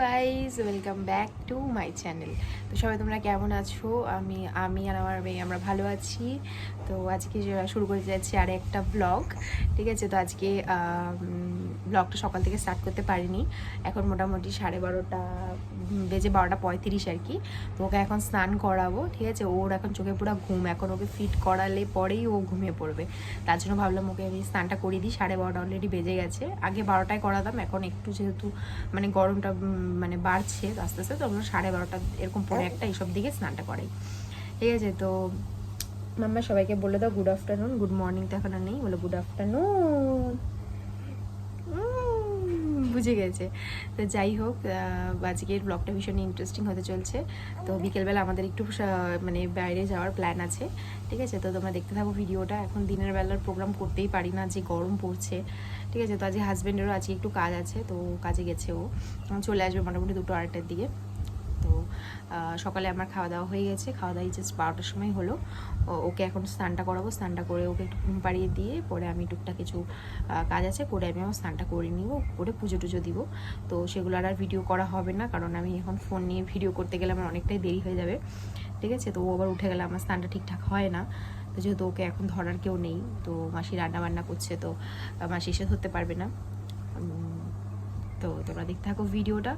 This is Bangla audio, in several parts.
Guys welcome back to my channel. তো সবাই তোমরা কেমন আছো? আমি আর আমার মেয়ে আমরা ভালো আছি। তো আজকে শুরু করে যাচ্ছি আর একটা ব্লগ। ঠিক আছে, তো আজকে ব্লগটা সকাল থেকে স্টার্ট করতে পারিনি। এখন মোটামুটি 12:30 বেজে 12:35 আর কি। তো ওকে এখন স্নান করাবো। ঠিক আছে, ওর এখন চোখে পুরো ঘুম, এখন ওকে ফিট করালে পরেই ও ঘুমিয়ে পড়বে। তার জন্য ভাবলাম ওকে আমি স্নানটা করিয়ে দিই। 12:30 অলরেডি বেজে গেছে। আগে 12টায় করাতাম, এখন একটু যেহেতু মানে গরমটা মানে বাড়ছে আস্তে আস্তে, তো আমরা 12:30 এরকম 1:45 এইসব দিকে স্নানটা করাই। ঠিক আছে, তো মাম্মা সবাইকে বলে দাও গুড আফটারনুন। গুড মর্নিং তো এখন আর নেই, বলো গুড আফটারনুন। বুঝে গেছে। তো যাই হোক, আজকের ব্লগটা ভীষণ ইন্টারেস্টিং হতে চলছে। তো বিকেলবেলা আমাদের একটু মানে বাইরে যাওয়ার প্ল্যান আছে। ঠিক আছে, তো তোমরা দেখতে থাকো ভিডিওটা। এখন দিনের বেলার প্রোগ্রাম করতেই পারি না, যে গরম পড়ছে। ঠিক আছে, তো আজকে হাজব্যান্ডেরও আজকে একটু কাজ আছে, তো কাজে গেছে, ও চলে আসবে মোটামুটি 2-2:30 দিকে। তো সকালে আমার খাওয়া দাওয়া হয়ে গেছে, খাওয়া দাওয়া জাস্ট 12টার সময় হলো। ওকে এখন স্নানটা করাবো, স্নানটা করে ওকে একটু ঘুম পাড়িয়ে দিয়ে পরে আমি টুকটাক কিছু কাজ আছে করে আমি আমার স্নানটা করে নিব, করে পুজো টুজো দিব। তো সেগুলো আর ভিডিও করা হবে না, কারণ আমি এখন ফোন নিয়ে ভিডিও করতে গেলে আমার অনেকটাই দেরি হয়ে যাবে। ঠিক আছে, তো ও আবার উঠে গেলে আমার স্নানটা ঠিকঠাক হয় না। তো যেহেতু ওকে এখন ধরার কেউ নেই, তো মাসি রান্না বান্না করছে, তো মাসি এসে ধরতে পারবে না। তো তোমরা দেখতে থাকো ভিডিওটা।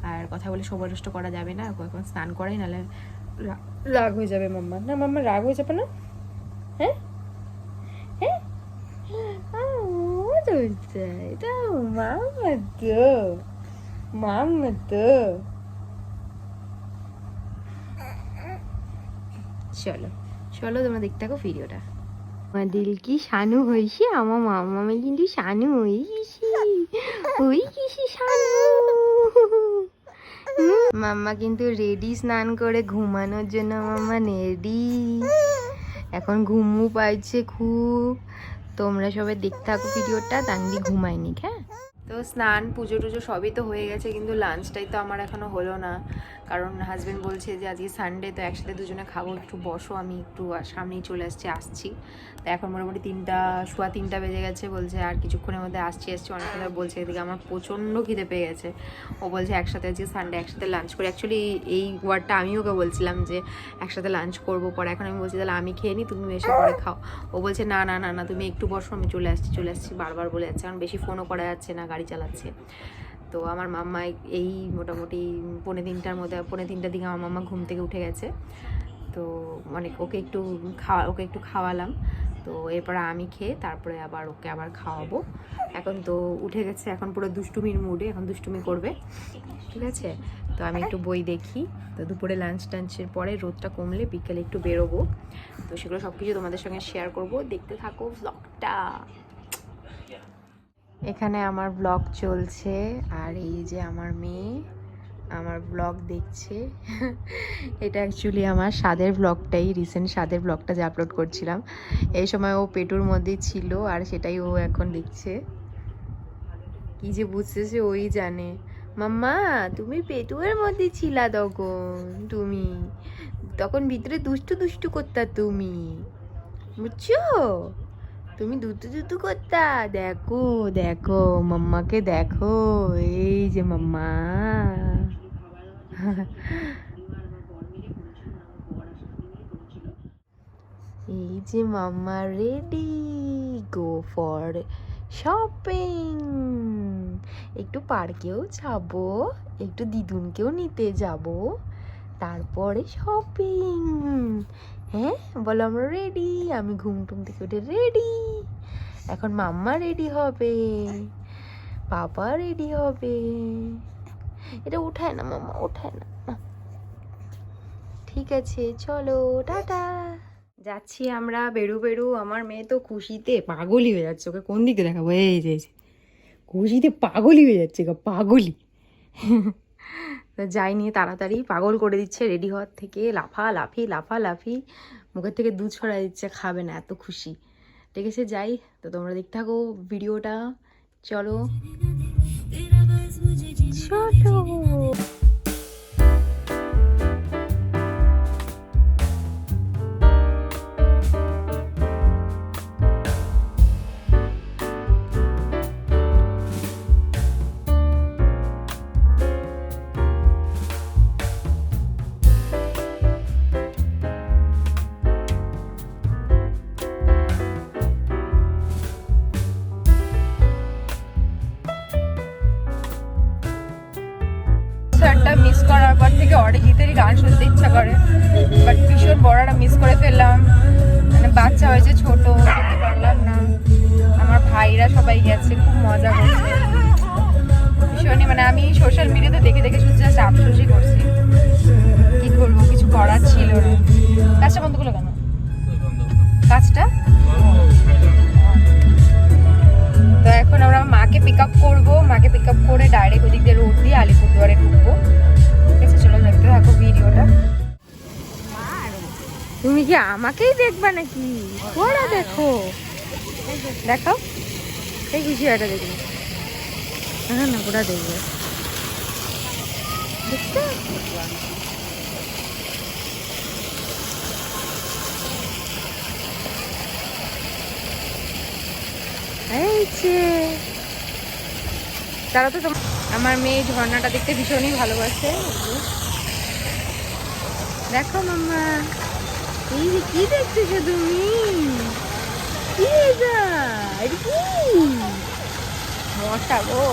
আর কথা বলে সময় নষ্ট করা যাবে না, এখন স্নান করাই, নাহলে রাগ হয়ে যাবে মাম্মা। না মাম্মা রাগ হয়ে যাবে না? হ্যাঁ হ্যাঁ, এটা মাম্মা তো, মাম্মা তো। চলো চলো তোমরা দেখতে থাকো ভিডিওটা। আমার দিল কি শানু হয়েছে, আমার মামা কিন্তু শানু হয়ে গেছি, ওই গেছি শানু। মাম্মা কিন্তু রেডি স্নান করে ঘুমানোর জন্য। মাম্মা রেডি, এখন ঘুমু পাইছে খুব। তোমরা সবাই দেখতে থাকো ভিডিওটা। তানভি ঘুমায়নি। হ্যাঁ, তো স্নান পুজো টুজো সবই তো হয়ে গেছে, কিন্তু লাঞ্চটাই তো আমার এখনো হলো না, কারণ হাজব্যান্ড বলছে যে আজকে সানডে, তো একসাথে দুজনে খাবো, একটু বসো, আমি একটু সামনেই চলে আসছি। তো এখন মোটামুটি 3:15 বেজে গেছে, বলছে আর কিছুক্ষণের মধ্যে আসছি। অনেক কথা বলছে, এদিকে আমার প্রচণ্ড খিদে পেয়ে গেছে। ও বলছে একসাথে আজকে সানডে একসাথে লাঞ্চ করি। অ্যাকচুয়ালি এই ওয়ার্ডটা আমি ওকে বলছিলাম যে একসাথে লাঞ্চ করবো, পরে এখন আমি বলছি তাহলে আমি খেয়ে নিই, তুমি এসে পরে খাও। ও বলছে না না না না, তুমি একটু বসো, আমি চলে আসছি বারবার বলে যাচ্ছে, কারণ বেশি ফোনও করা যাচ্ছে না, গাড়ি চালাচ্ছে। তো আমার মাম্মা এই মোটামুটি 2:45 দিকে আমার মাম্মা ঘুম থেকে উঠে গেছে। তো মানে ওকে একটু খাওয়ালাম। তো এরপর আমি খেয়ে তারপরে আবার ওকে আবার খাওয়াবো। এখন তো উঠে গেছে, এখন পুরো দুষ্টুমির মুডে, এখন দুষ্টুমি করবে। ঠিক আছে, তো আমি একটু বই দেখি। তো দুপুরে টাঞ্চের পরে রোদটা কমলে বিকেলে একটু বেরোবো। তো সেগুলো সব কিছু তোমাদের সঙ্গে শেয়ার করব, দেখতে থাকো ব্লগটা। এখানে আমার ব্লগ চলছে, আর এই যে আমার মেয়ে আমার ব্লগ দেখছে। এটা অ্যাকচুয়ালি আমার স্বাদের ব্লগটাই, রিসেন্ট স্বাদের ব্লগটা যে আপলোড করছিলাম, এই সময় ও পেটুর মধ্যেই ছিল, আর সেটাই ও এখন দেখছে। কি যে বুঝতেছে ওই জানে। মাম্মা তুমি পেটুয়ের মধ্যে ছিলা তখন, তুমি তখন ভিতরে দুষ্টু দুষ্টু করতা, তুমি বুঝছো, তুমি দুতু দুতু করতা। দেখো দেখো মাম্মাকে দেখো, এই যে মাম্মা। এই যে মাম্মা রেডি, গো ফর শপিং। একটু পার্কেও যাবো, একটু দিদুনকেও নিতে যাব, তারপরে শপিং। হ্যাঁ বলো আমরা রেডি। আমি ঘুম টুম থেকে উঠে রেডি। এখন মাম্মা রেডি হবে, বাবা রেডি হবে। এটা উঠায় না মাম্মা, উঠায় না। ঠিক আছে চলো টাটা। যাচ্ছি আমরা, বেরু। আমার মেয়ে তো খুশিতে পাগলই হয়ে যাচ্ছে, ওকে কোন দিকে দেখাবো, এই যে খুশিতে পাগলই হয়ে যাচ্ছে গো, পাগলই। যাই নিয়ে তাড়াতাড়ি পাগল করে দিচ্ছে, রেডি হওয়ার থেকে লাফালাফি, মুখের থেকে দুধ ছড়াই দিচ্ছে, খাবে না, এত খুশি। ঠিক আছে যাই, তো তোমরা দেখতে থাকো ভিডিওটা। চলো চলো। ছোটটা মিস করার পর থেকে অরিজিতেরই গান শুনতে ইচ্ছা করে, বাট ভীষণ বড়টা মিস করে ফেললাম। মানে বাচ্চা হয়েছে, ছোট যেতে পারলাম না। আমার ভাইরা সবাই গেছে, খুব মজা করছে ভীষণই। মানে আমি সোশ্যাল মিডিয়াতে দেখে দেখে শুধু জাস্ট আফসোসই করছি, কি করবো, কিছু করার ছিল না। কাজটা বন্ধ করলো কেন? কাজটা তো এখন আমরা মাকে পিক আপ করবো, মাকে পিক আপ করে ডাইরেক্ট ওদিক দিয়ে রোড দিয়ে আলিপুরদুয়ারে ঢুকবো। ঠিক আছে, চলো দেখতে থাকো ভিডিওটা। তুমি কি আমাকেই দেখবা নাকি? ওরা দেখো, দেখাও এই খুশি এটা দেখবে। হ্যাঁ না, ওরা দেখবে, দেখতে তারা তো আমার মেয়ে ঝর্ণাটা দেখতে ভীষণই ভালোবাসে। দেখো মাম্মা, এই যে কি দেখতেছো তুমি? কি এটা? এটা কি মশা গো?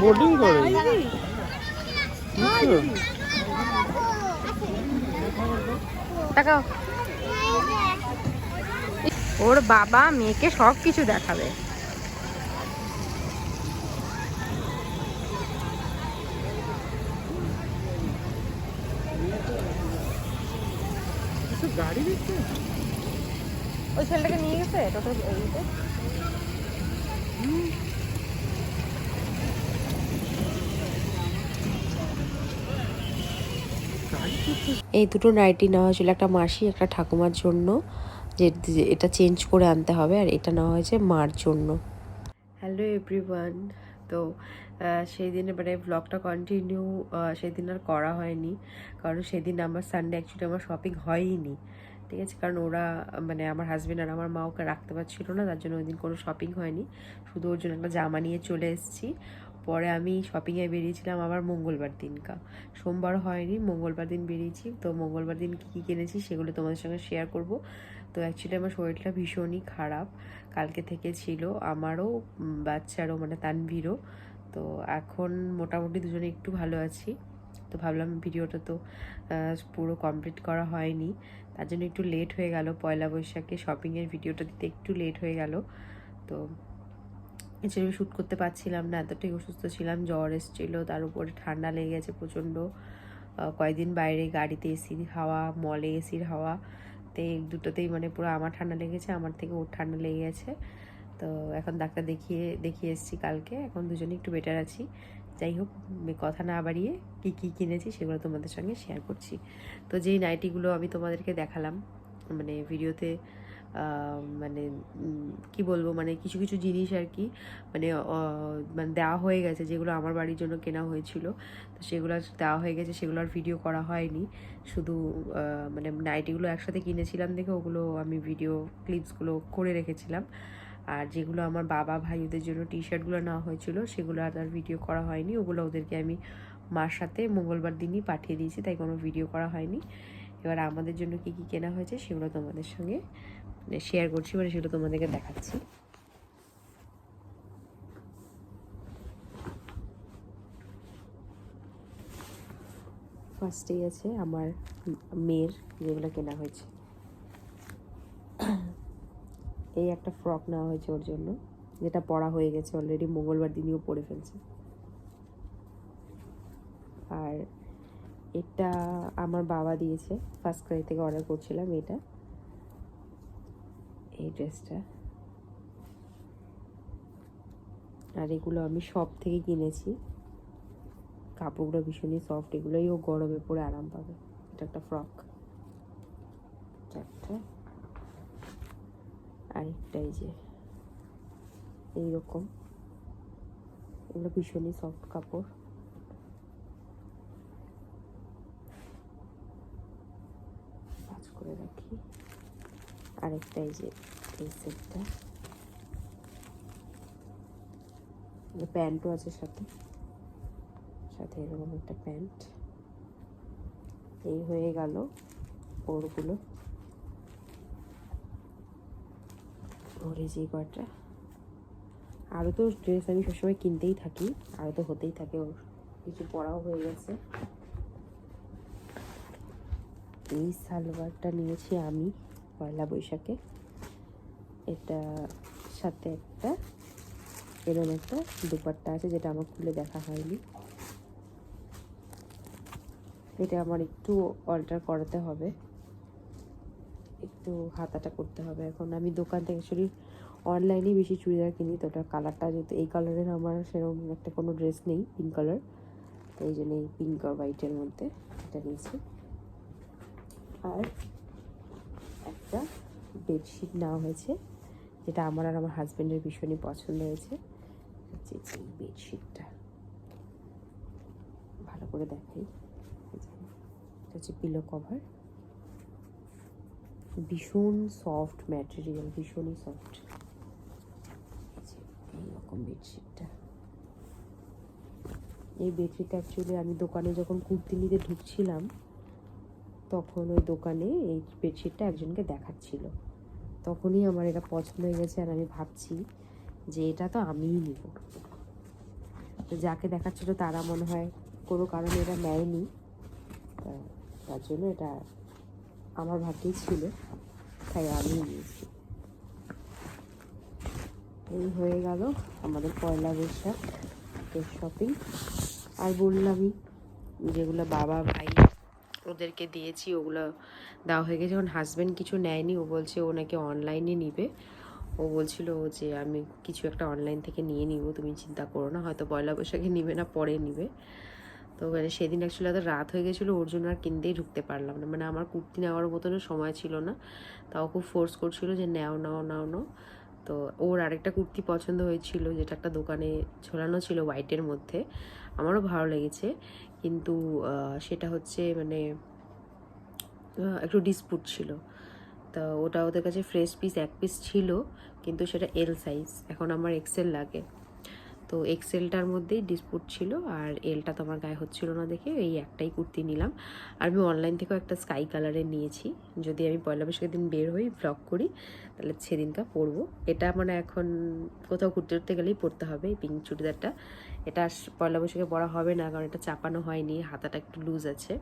বোটিং করে তাকাও, ওর বাবা মেয়েকে সব কিছু দেখাবে। গাড়ি দেখতে ওই ছেলেটাকে নিয়ে গেছে টোটো। এই দুটো নাইটি নেওয়া হয়েছিল, একটা মাসি একটা ঠাকুমার জন্য, যে এটা চেঞ্জ করে আনতে হবে, আর এটা নেওয়া হয়েছে মার জন্য। হ্যালো এভরিওয়ান, তো সেই দিনে মানে ব্লগটা কন্টিনিউ সেদিন আর করা হয়নি, কারণ সেদিন আমার সানডে অ্যাকচুয়ালি আমার শপিং হয়ইনি। ঠিক আছে, কারণ ওরা মানে আমার হাজব্যান্ড আর আমার মা ওকে রাখতে পারছিল না, তার জন্য ওই দিন কোনো শপিং হয়নি। শুধু ওর জন্য একটা জামা নিয়ে চলে এসেছি। পরে আমি শপিংয়ে বেরিয়েছিলাম আবার মঙ্গলবার দিনকা, সোমবার হয়নি, মঙ্গলবার দিন বেরিয়েছি। তো মঙ্গলবার দিন কী কী কিনেছি সেগুলো তোমাদের সঙ্গে শেয়ার করব। তো অ্যাকচুয়ালি আমার শরীরটা ভীষণই খারাপ কালকে থেকে ছিল, আমারও বাচ্চারও, মানে তানভীরও। তো এখন মোটামুটি দুজনে একটু ভালো আছি। তো ভাবলাম ভিডিওটা তো পুরো কমপ্লিট করা হয়নি, তার জন্য একটু লেট হয়ে গেল। পয়লা বৈশাখে শপিংয়ের ভিডিওটা দিতে একটু লেট হয়ে গেল। তো এছাড়া শ্যুট করতে পারছিলাম না, এতটাই অসুস্থ ছিলাম, জ্বর এসেছিলো, তার উপরে ঠান্ডা লেগে গেছে প্রচণ্ড। কয়েকদিন বাইরে গাড়িতে এসির হাওয়া, মলে এসির হাওয়া, তো এই দুটোতেই মানে পুরো আমার ঠান্ডা লেগেছে, আমার থেকে ওর ঠান্ডা লেগে গেছে। তো এখন ডাক্তার দেখিয়ে এসেছি কালকে, এখন দুজনে একটু বেটার আছি। যাই হোক, কথা না বাড়িয়ে কী কী কিনেছি সেগুলো তোমাদের সঙ্গে শেয়ার করছি। তো যেই নাইটিগুলো আমি তোমাদেরকে দেখালাম মানে ভিডিওতে, মানে কি বলবো, মানে কিছু কিছু জিনিস আর কি মানে মানে দেওয়া হয়ে গেছে, যেগুলো আমার বাড়ির জন্য কেনা হয়েছিল, তো সেগুলো দেওয়া হয়ে গেছে, সেগুলো আর ভিডিও করা হয়নি। শুধু মানে নাইটিগুলো একসাথে কিনেছিলাম দেখে ওগুলো আমি ভিডিও ক্লিপসগুলো করে রেখেছিলাম। আর যেগুলো আমার বাবা ভাই ওদের জন্য টি শার্টগুলো নেওয়া হয়েছিল সেগুলো আর ভিডিও করা হয়নি, ওগুলো ওদেরকে আমি মার সাথে মঙ্গলবার দিনই পাঠিয়ে দিয়েছি, তাই কোনো ভিডিও করা হয়নি। এবার আমাদের জন্য কী কী কেনা হয়েছে সেগুলো তোমাদের সঙ্গে শেয়ার করছি, মানে সেগুলো তোমাদেরকে দেখাচ্ছি। ফার্স্টেই আছে আমার মেয়ের যেগুলো কেনা হয়েছে। এই একটা ফ্রক নেওয়া হয়েছে ওর জন্য, যেটা পরা হয়ে গেছে অলরেডি, মঙ্গলবার দিনইও পরে ফেলছে। আর এটা আমার বাবা দিয়েছে, ফার্স্ট ক্রাই থেকে অর্ডার করছিলাম এটা, এই ড্রেসটা। আর এগুলো আমি সব থেকে কিনেছি, কাপড়গুলো ভীষণই সফট, এগুলোই ও গরমে পরে আরাম পাবে। এটা একটা ফ্রক, একটা আরেকটাই যে এইরকম, এগুলো ভীষণই সফট কাপড়। ভাঁজ করে রাখি। আরেকটাই যে এই সেটটা, প্যান্টও আছে সাথে, সাথে এরকম একটা প্যান্ট। এই হয়ে গেল ওরগুলো। ওর এই যে কয়টা, আরও তো ড্রেস আমি সবসময় কিনতেই থাকি, আরও তো হতেই থাকে, ওর কিছু পরাও হয়ে গেছে। এই সালোয়ারটা নিয়েছি আমি পয়লা বৈশাখে, এটা সাথে একটা এরকম একটা দুপাট্টা আছে যেটা আমার খুলে দেখা হয়নি। এটা আমার একটু অল্টার করাতে হবে, একটু হাতাটা করতে হবে। এখন আমি দোকান থেকে অ্যাকচুয়ালি অনলাইনে বেশি চুড়িদার কিনি, তো ওটার কালারটা যেহেতু এই কালারের আমার সেরকম একটা কোনো ড্রেস নেই পিঙ্ক কালার, তো এই জন্য এই পিঙ্ক আর হোয়াইটের মধ্যে এটা নিয়েছি। আর একটা বেডশিট নেওয়া হয়েছে যেটা আমার আর আমার হাজব্যান্ডের ভীষণই পছন্দ হয়েছে। হচ্ছে এই বেডশিটটা, ভালো করে দেখাই, এটা হচ্ছে পিলো কভার, ভীষণ সফট ম্যাটেরিয়াল, ভীষণই সফট। এইরকম বেডশিটটা, এই বেডশিটটা অ্যাকচুয়ালি আমি দোকানে যখন কুর্তি নিতে ঢুকছিলাম তখন ওই দোকানে এই বেডশিটটা একজনকে দেখাচ্ছিল, তখনই আমার এটা পছন্দ হয়ে গেছে। আর আমি ভাবছি যে এটা তো আমিই নিব, তো যাকে দেখাচ্ছিল তারা মনে হয় কোনো কারণে এটা নেয়নি, তার জন্য এটা আমার ভাগ্যেই ছিল, তাই আমি নিয়েছি। এই হয়ে গেল আমাদের পয়লা বৈশাখের শপিং। আর বললামই যেগুলো বাবা ভাই ওদেরকে দিয়েছি ওগুলো দেওয়া হয়ে গেছে। এখন হাজব্যান্ড কিছু নেয়নি, ও বলছে ও নাকি অনলাইনে নিবে, ও বলছিল যে আমি কিছু একটা অনলাইন থেকে নিয়ে নিব, তুমি চিন্তা করো না, হয়তো পয়লা বৈশাখে নিবে না, পরে নিবে। তো মানে সেদিন অ্যাকচুয়ালি এত রাত হয়ে গেছিলো, ওর জন্য আর কিনতেই ঢুকতে পারলাম না, মানে আমার কুর্তি নেওয়ার মতনও সময় ছিল না, তাও খুব ফোর্স করছিল যে নাও নাও নাও নাও। তো ওর আরেকটা কুর্তি পছন্দ হয়েছিল যেটা একটা দোকানে ঝোলানো ছিল হোয়াইটের মধ্যে, আমারও ভালো লেগেছে, কিন্তু সেটা হচ্ছে মানে একটু ডিসপুট ছিল, তো ওটা ওদের কাছে ফ্রেশ পিস এক পিস ছিল, কিন্তু সেটা এল সাইজ, এখন আমার এক্সেল লাগে, তো এক্সেলটার মধ্যেই ডিসপুট ছিল, আর এলটা তো আমার গায়ে হচ্ছিল না দেখে এই একটাই কুর্তি নিলাম। আর আমি অনলাইন থেকেও একটা স্কাই কালারের নিয়েছি, যদি আমি পয়লা বৈশাখের দিন বের হই ব্লগ করি তাহলে সেদিনটা পরবো। এটা মানে এখন কোথাও ঘুরতে ঘুরতে গেলেই পরতে হবে এই পিঙ্ক চুড়িদারটা, এটা পয়লা বৈশাখে পরা হবে না কারণ এটা চাপানো হয়নি, হাতাটা একটু লুজ আছে।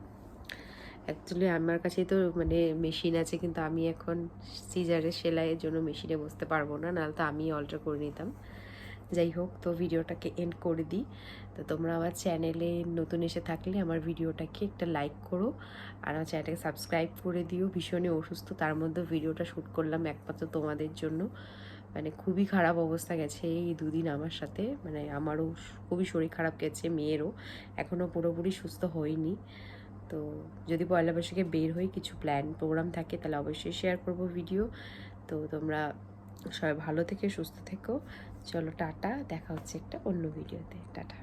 অ্যাকচুয়ালি আমার কাছেই তো মানে মেশিন আছে, কিন্তু আমি এখন সিজারের সেলাইয়ের জন্য মেশিনে বসতে পারবো না, নাহলে তো আমি অল্টার করে নিতাম। যাই হোক, তো ভিডিওটাকে এন্ড করে দিই। তো তোমরা আমার চ্যানেলে নতুন এসে থাকলে আমার ভিডিওটাকে একটা লাইক করো, আর আমার চ্যানেলটাকে সাবস্ক্রাইব করে দিও। ভীষণই অসুস্থ, তার মধ্যে ভিডিওটা শ্যুট করলাম একমাত্র তোমাদের জন্য, মানে খুবই খারাপ অবস্থা গেছে এই দুদিন আমার সাথে, মানে আমারও খুবই শরীর খারাপ গেছে, মেয়েরও এখনও পুরোপুরি সুস্থ হয়নি। তো যদি পয়লা বৈশাখে বের হই কিছু প্ল্যান প্রোগ্রাম থাকে তাহলে অবশ্যই শেয়ার করব ভিডিও। তো তোমরা সবাই ভালো থেকে সুস্থ থেকো, চলো টাটা, দেখা হচ্ছে একটা অন্য ভিডিওতে, টাটা।